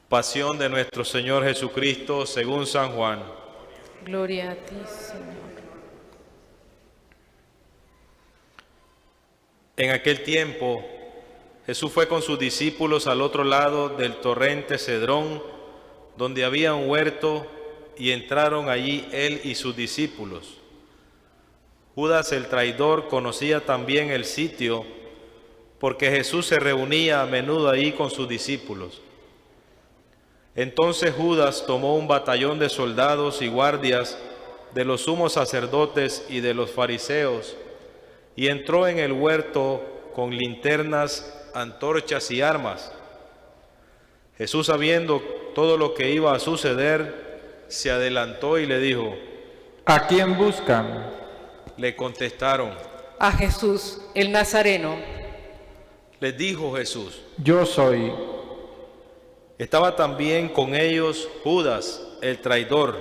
Pasión de nuestro Señor Jesucristo según San Juan. Gloria a ti, Señor. En aquel tiempo, Jesús fue con sus discípulos al otro lado del torrente Cedrón, donde había un huerto, y entraron allí él y sus discípulos. Judas el traidor conocía también el sitio, porque Jesús se reunía a menudo allí con sus discípulos. Entonces Judas tomó un batallón de soldados y guardias de los sumos sacerdotes y de los fariseos, y entró en el huerto con linternas, antorchas y armas. Jesús, sabiendo todo lo que iba a suceder, se adelantó y le dijo: ¿A quién buscan? Le contestaron: A Jesús, el Nazareno. Les dijo Jesús: Yo soy. Estaba también con ellos Judas, el traidor.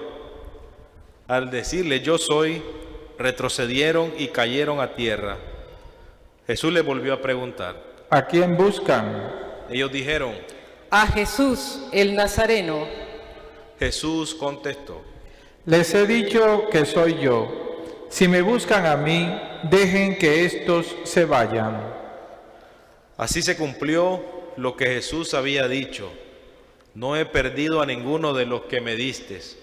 Al decirle: Yo soy, retrocedieron y cayeron a tierra. Jesús les volvió a preguntar: ¿A quién buscan? Ellos dijeron: A Jesús, el Nazareno. Jesús contestó: Les he dicho que soy yo. Si me buscan a mí, dejen que estos se vayan. Así se cumplió lo que Jesús había dicho: No he perdido a ninguno de los que me distes.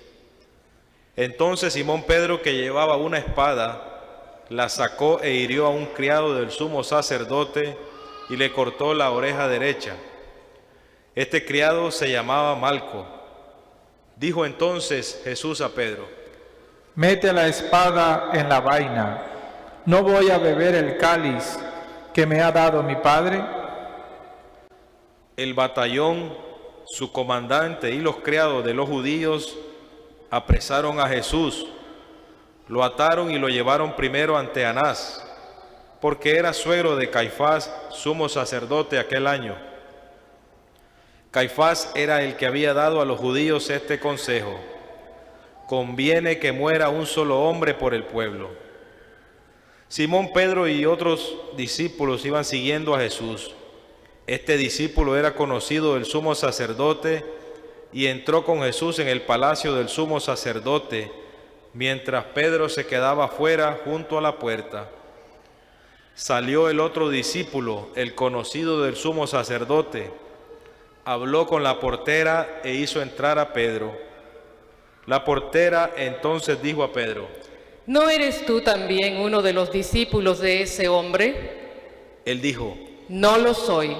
Entonces Simón Pedro, que llevaba una espada, la sacó e hirió a un criado del sumo sacerdote y le cortó la oreja derecha. Este criado se llamaba Malco. Dijo entonces Jesús a Pedro: Mete la espada en la vaina. ¿No voy a beber el cáliz que me ha dado mi Padre? El batallón, su comandante y los criados de los judíos apresaron a Jesús, lo ataron y lo llevaron primero ante Anás, porque era suegro de Caifás, sumo sacerdote aquel año. Caifás era el que había dado a los judíos este consejo: conviene que muera un solo hombre por el pueblo. Simón Pedro y otros discípulos iban siguiendo a Jesús. Este discípulo era conocido del sumo sacerdote y entró con Jesús en el palacio del sumo sacerdote, mientras Pedro se quedaba fuera junto a la puerta. Salió el otro discípulo, el conocido del sumo sacerdote, habló con la portera e hizo entrar a Pedro. La portera entonces dijo a Pedro: ¿No eres tú también uno de los discípulos de ese hombre? Él dijo: No lo soy.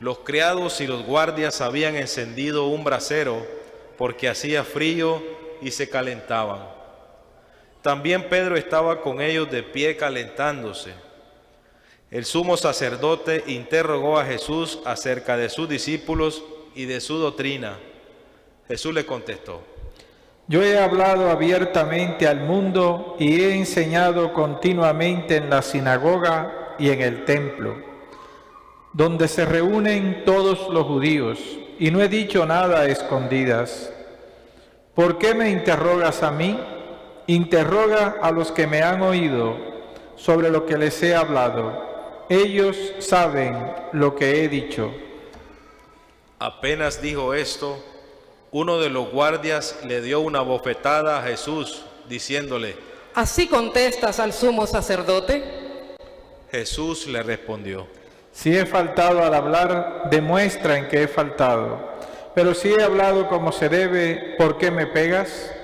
Los criados y los guardias habían encendido un brasero porque hacía frío y se calentaban. También Pedro estaba con ellos de pie calentándose. El sumo sacerdote interrogó a Jesús acerca de sus discípulos y de su doctrina. Jesús le contestó: Yo he hablado abiertamente al mundo y he enseñado continuamente en la sinagoga y en el templo, donde se reúnen todos los judíos, y no he dicho nada a escondidas. ¿Por qué me interrogas a mí? Interroga a los que me han oído sobre lo que les he hablado. Ellos saben lo que he dicho. Apenas dijo esto, uno de los guardias le dio una bofetada a Jesús, diciéndole: ¿Así contestas al sumo sacerdote? Jesús le respondió: Si he faltado al hablar, demuestra en que he faltado. Pero si he hablado como se debe, ¿por qué me pegas?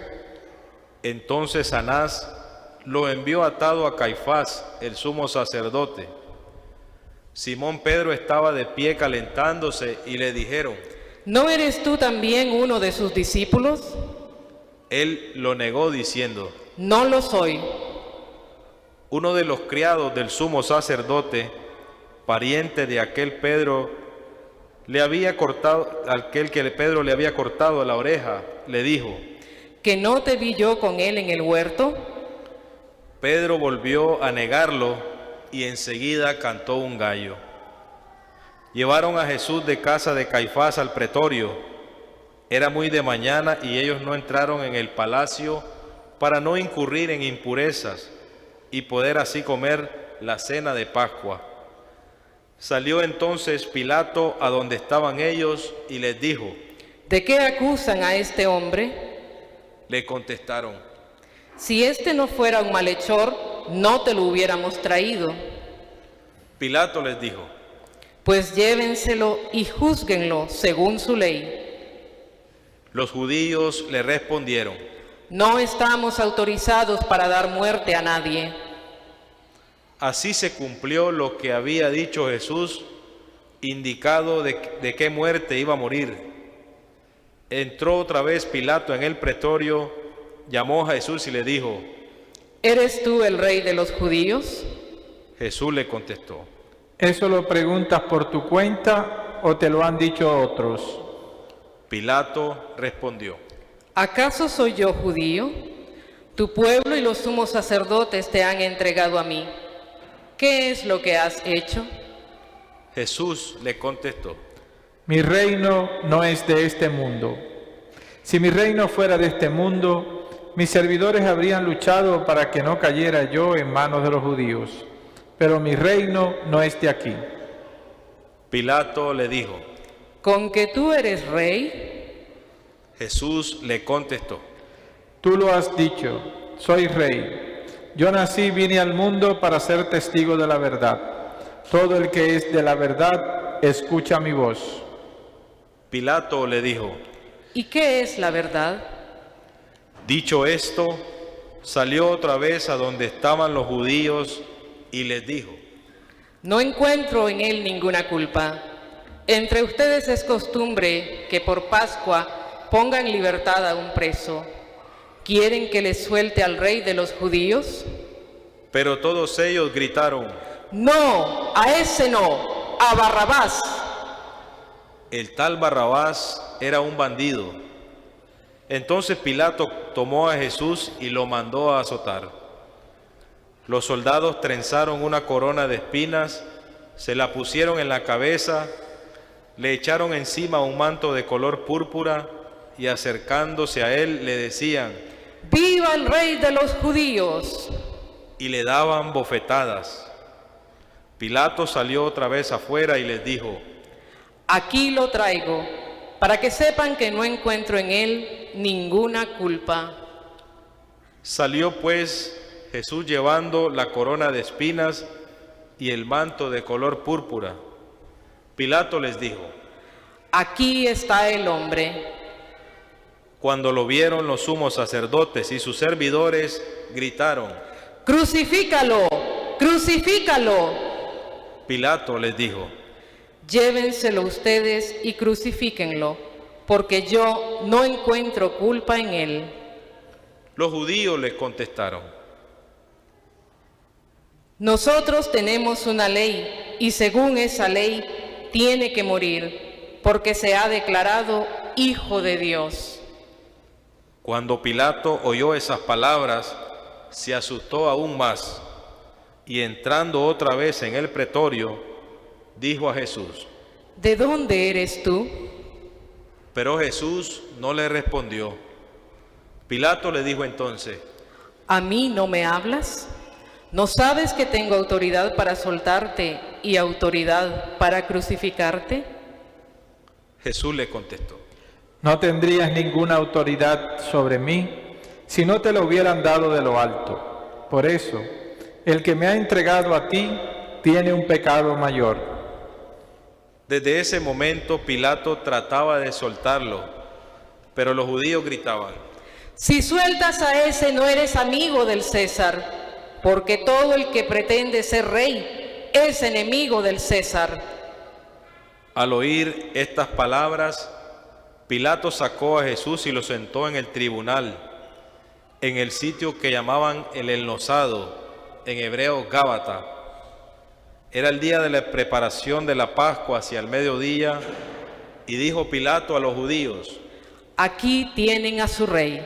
Entonces Anás lo envió atado a Caifás, el sumo sacerdote. Simón Pedro estaba de pie calentándose y le dijeron: ¿No eres tú también uno de sus discípulos? Él lo negó diciendo: No lo soy. Uno de los criados del sumo sacerdote, pariente de aquel que Pedro le había cortado la oreja, le dijo: ¿Que no te vi yo con él en el huerto? Pedro volvió a negarlo y enseguida cantó un gallo. Llevaron a Jesús de casa de Caifás al pretorio. Era muy de mañana y ellos no entraron en el palacio para no incurrir en impurezas y poder así comer la cena de Pascua. Salió entonces Pilato a donde estaban ellos y les dijo: ¿De qué acusan a este hombre? Le contestaron: Si este no fuera un malhechor, no te lo hubiéramos traído. Pilato les dijo: Pues llévenselo y júzguenlo según su ley. Los judíos le respondieron: No estamos autorizados para dar muerte a nadie. Así se cumplió lo que había dicho Jesús, indicado de qué muerte iba a morir. Entró otra vez Pilato en el pretorio, llamó a Jesús y le dijo: ¿Eres tú el rey de los judíos? Jesús le contestó: ¿Eso lo preguntas por tu cuenta o te lo han dicho otros? Pilato respondió: ¿Acaso soy yo judío? Tu pueblo y los sumos sacerdotes te han entregado a mí. ¿Qué es lo que has hecho? Jesús le contestó: Mi reino no es de este mundo. Si mi reino fuera de este mundo, mis servidores habrían luchado para que no cayera yo en manos de los judíos. Pero mi reino no es de aquí. Pilato le dijo: ¿Con que tú eres rey? Jesús le contestó: Tú lo has dicho, soy rey. Yo nací, vine al mundo para ser testigo de la verdad. Todo el que es de la verdad, escucha mi voz. Pilato le dijo: ¿Y qué es la verdad? Dicho esto, salió otra vez a donde estaban los judíos y les dijo: No encuentro en él ninguna culpa. Entre ustedes es costumbre que por Pascua pongan en libertad a un preso. ¿Quieren que les suelte al rey de los judíos? Pero todos ellos gritaron: No, a ese no, a Barrabás. El tal Barrabás era un bandido. Entonces Pilato tomó a Jesús y lo mandó a azotar. Los soldados trenzaron una corona de espinas, se la pusieron en la cabeza, le echaron encima un manto de color púrpura y acercándose a él le decían: ¡Viva el rey de los judíos! Y le daban bofetadas. Pilato salió otra vez afuera y les dijo: Aquí lo traigo, para que sepan que no encuentro en él ninguna culpa. Salió pues Jesús llevando la corona de espinas y el manto de color púrpura. Pilato les dijo: Aquí está el hombre. Cuando lo vieron los sumos sacerdotes y sus servidores, gritaron: ¡Crucifícalo! ¡Crucifícalo! Pilato les dijo: Llévenselo ustedes y crucifíquenlo, porque yo no encuentro culpa en él. Los judíos les contestaron: Nosotros tenemos una ley, y según esa ley tiene que morir, porque se ha declarado Hijo de Dios. Cuando Pilato oyó esas palabras, se asustó aún más, y entrando otra vez en el pretorio, dijo a Jesús: ¿De dónde eres tú? Pero Jesús no le respondió. Pilato le dijo entonces: ¿A mí no me hablas? ¿No sabes que tengo autoridad para soltarte y autoridad para crucificarte? Jesús le contestó: No tendrías ninguna autoridad sobre mí si no te lo hubieran dado de lo alto. Por eso, el que me ha entregado a ti tiene un pecado mayor. Desde ese momento Pilato trataba de soltarlo, pero los judíos gritaban: Si sueltas a ese no eres amigo del César, porque todo el que pretende ser rey es enemigo del César. Al oír estas palabras, Pilato sacó a Jesús y lo sentó en el tribunal, en el sitio que llamaban el Enlosado, en hebreo Gábata. Era el día de la preparación de la Pascua hacia el mediodía, y dijo Pilato a los judíos: Aquí tienen a su rey.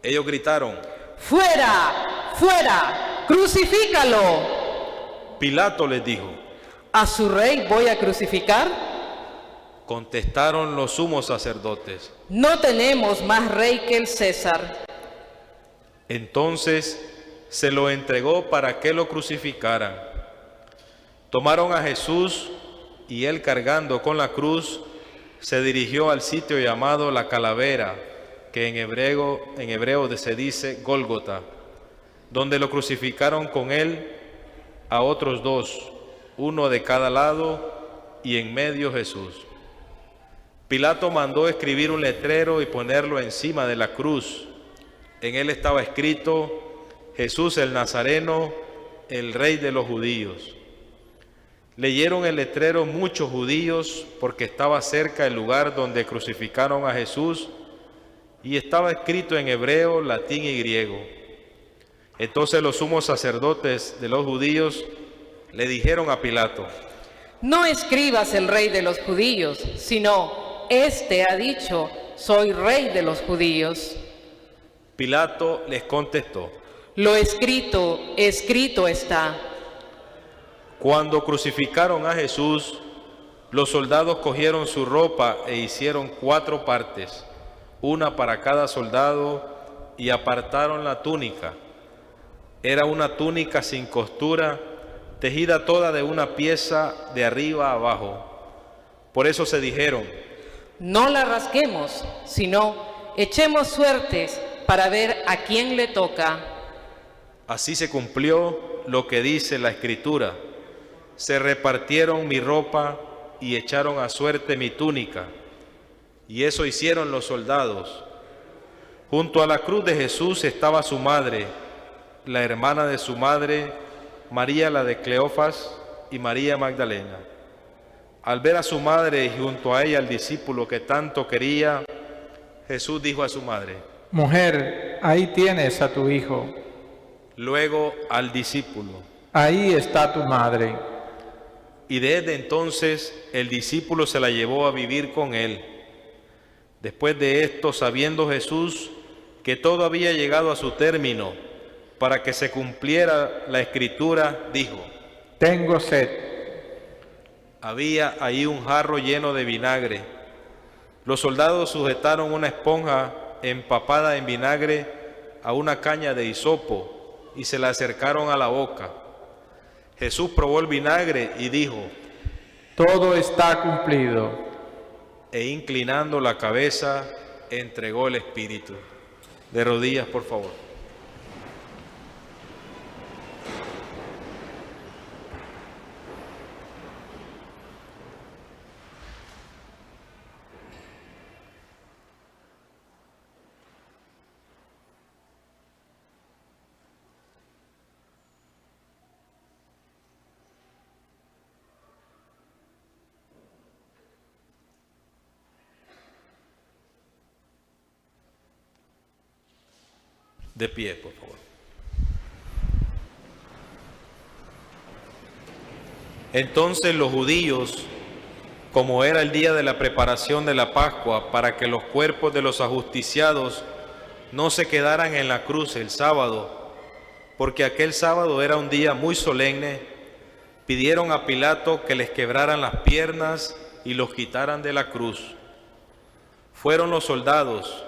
Ellos gritaron: ¡Fuera! ¡Fuera! ¡Crucifícalo! Pilato les dijo: ¿A su rey voy a crucificar? Contestaron los sumos sacerdotes: No tenemos más rey que el César. Entonces se lo entregó para que lo crucificaran. Tomaron a Jesús y él, cargando con la cruz, se dirigió al sitio llamado la Calavera, que en hebreo se dice Gólgota, donde lo crucificaron con él a otros dos, uno de cada lado y en medio Jesús. Pilato mandó escribir un letrero y ponerlo encima de la cruz. En él estaba escrito: Jesús el Nazareno, el Rey de los judíos. Leyeron el letrero muchos judíos, porque estaba cerca el lugar donde crucificaron a Jesús, y estaba escrito en hebreo, latín y griego. Entonces los sumos sacerdotes de los judíos le dijeron a Pilato: No escribas el rey de los judíos, sino, este ha dicho, soy rey de los judíos. Pilato les contestó: Lo escrito, escrito está. Cuando crucificaron a Jesús, los soldados cogieron su ropa e hicieron 4 partes, una para cada soldado, y apartaron la túnica. Era una túnica sin costura, tejida toda de una pieza de arriba a abajo. Por eso se dijeron: No la rasguemos, sino echemos suertes para ver a quién le toca. Así se cumplió lo que dice la Escritura: se repartieron mi ropa y echaron a suerte mi túnica. Y eso hicieron los soldados. Junto a la cruz de Jesús estaba su madre, la hermana de su madre, María la de Cleofas y María Magdalena. Al ver a su madre y junto a ella al discípulo que tanto quería, Jesús dijo a su madre: Mujer, ahí tienes a tu hijo. Luego al discípulo: Ahí está tu madre. Y desde entonces el discípulo se la llevó a vivir con él. Después de esto, sabiendo Jesús que todo había llegado a su término, para que se cumpliera la Escritura, dijo: Tengo sed. Había ahí un jarro lleno de vinagre. Los soldados sujetaron una esponja empapada en vinagre a una caña de hisopo y se la acercaron a la boca. Jesús probó el vinagre y dijo: Todo está cumplido. E inclinando la cabeza, entregó el espíritu. De rodillas, por favor. De pie, por favor. Entonces los judíos, como era el día de la preparación de la Pascua, para que los cuerpos de los ajusticiados no se quedaran en la cruz el sábado, porque aquel sábado era un día muy solemne, pidieron a Pilato que les quebraran las piernas y los quitaran de la cruz. Fueron los soldados,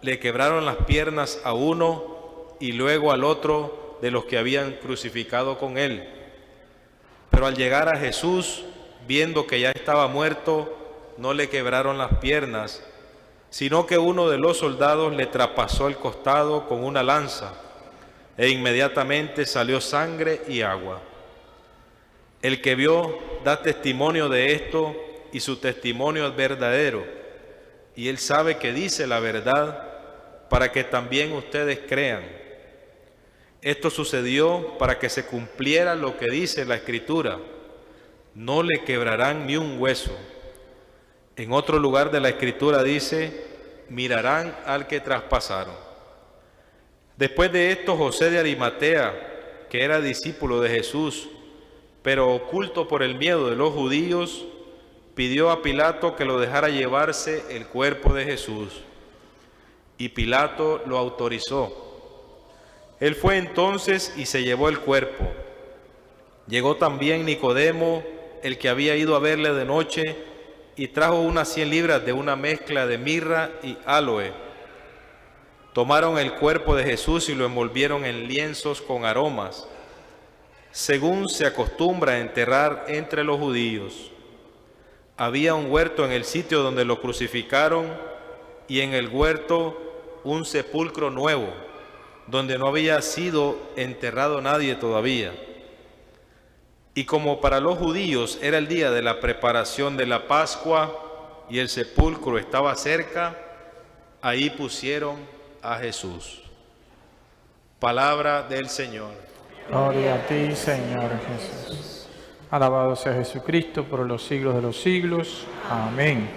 le quebraron las piernas a uno y luego al otro de los que habían crucificado con él. Pero al llegar a Jesús, viendo que ya estaba muerto, no le quebraron las piernas, sino que uno de los soldados le traspasó el costado con una lanza, e inmediatamente salió sangre y agua. El que vio da testimonio de esto y su testimonio es verdadero. Y él sabe que dice la verdad para que también ustedes crean. Esto sucedió para que se cumpliera lo que dice la Escritura: no le quebrarán ni un hueso. En otro lugar de la Escritura dice: mirarán al que traspasaron. Después de esto, José de Arimatea, que era discípulo de Jesús, pero oculto por el miedo de los judíos, pidió a Pilato que lo dejara llevarse el cuerpo de Jesús. Y Pilato lo autorizó. Él fue entonces y se llevó el cuerpo. Llegó también Nicodemo, el que había ido a verle de noche, y trajo unas 100 libras de una mezcla de mirra y áloe. Tomaron el cuerpo de Jesús y lo envolvieron en lienzos con aromas, según se acostumbra a enterrar entre los judíos. Había un huerto en el sitio donde lo crucificaron, y en el huerto un sepulcro nuevo, donde no había sido enterrado nadie todavía. Y como para los judíos era el día de la preparación de la Pascua y el sepulcro estaba cerca, ahí pusieron a Jesús. Palabra del Señor. Gloria a ti, Señor Jesús. Alabado sea Jesucristo por los siglos de los siglos. Amén.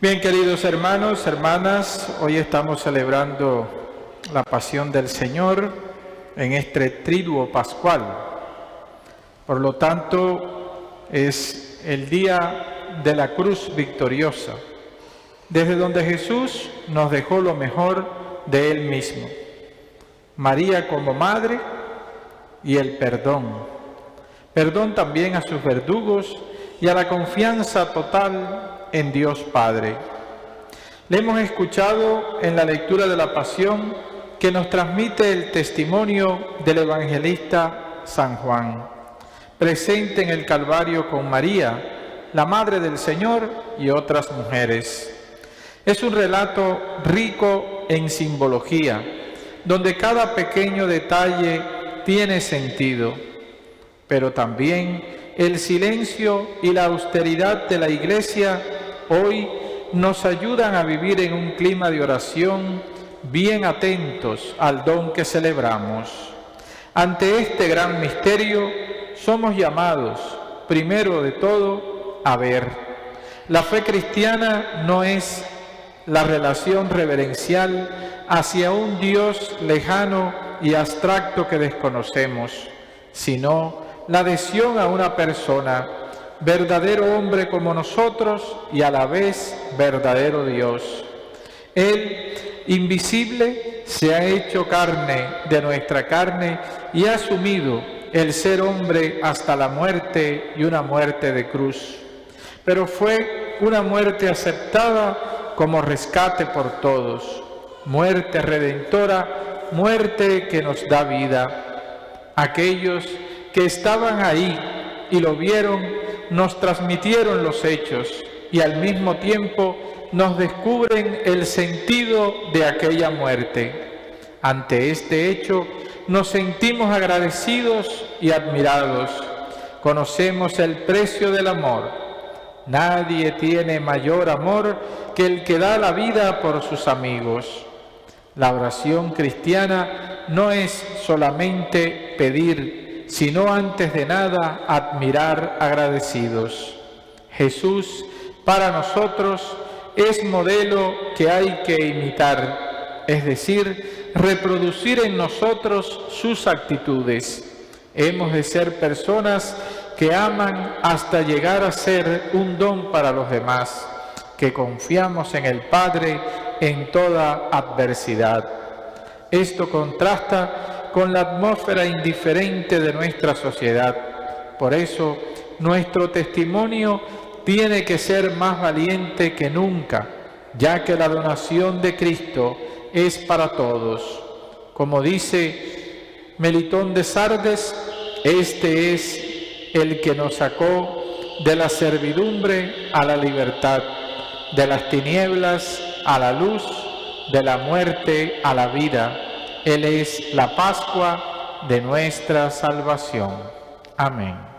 Bien, queridos hermanos, hermanas, hoy estamos celebrando la pasión del Señor en este triduo pascual. Por lo tanto, es el día de la cruz victoriosa, desde donde Jesús nos dejó lo mejor de Él mismo. María como madre y el perdón. Perdón también a sus verdugos y a la confianza total en Dios Padre. Le hemos escuchado en la lectura de la Pasión que nos transmite el testimonio del evangelista San Juan, presente en el Calvario con María, la Madre del Señor y otras mujeres. Es un relato rico en simbología, donde cada pequeño detalle tiene sentido, pero también el silencio y la austeridad de la Iglesia hoy nos ayudan a vivir en un clima de oración, bien atentos al don que celebramos. Ante este gran misterio somos llamados, primero de todo, a ver. La fe cristiana no es la relación reverencial hacia un Dios lejano y abstracto que desconocemos, sino la adhesión a una persona, verdadero hombre como nosotros y a la vez verdadero Dios. Él, invisible, se ha hecho carne de nuestra carne y ha asumido el ser hombre hasta la muerte y una muerte de cruz. Pero fue una muerte aceptada como rescate por todos, muerte redentora, muerte que nos da vida. Aquellos que estaban ahí y lo vieron, nos transmitieron los hechos y al mismo tiempo nos descubren el sentido de aquella muerte. Ante este hecho nos sentimos agradecidos y admirados. Conocemos el precio del amor. Nadie tiene mayor amor que el que da la vida por sus amigos. La oración cristiana no es solamente pedir, sino antes de nada admirar agradecidos. Jesús para nosotros es modelo que hay que imitar, es decir, reproducir en nosotros sus actitudes. Hemos de ser personas que aman hasta llegar a ser un don para los demás, que confiamos en el Padre en toda adversidad. Esto contrasta con la atmósfera indiferente de nuestra sociedad. Por eso, nuestro testimonio tiene que ser más valiente que nunca, ya que la donación de Cristo es para todos. Como dice Melitón de Sardes, este es el que nos sacó de la servidumbre a la libertad, de las tinieblas a la luz, de la muerte a la vida. Él es la Pascua de nuestra salvación. Amén.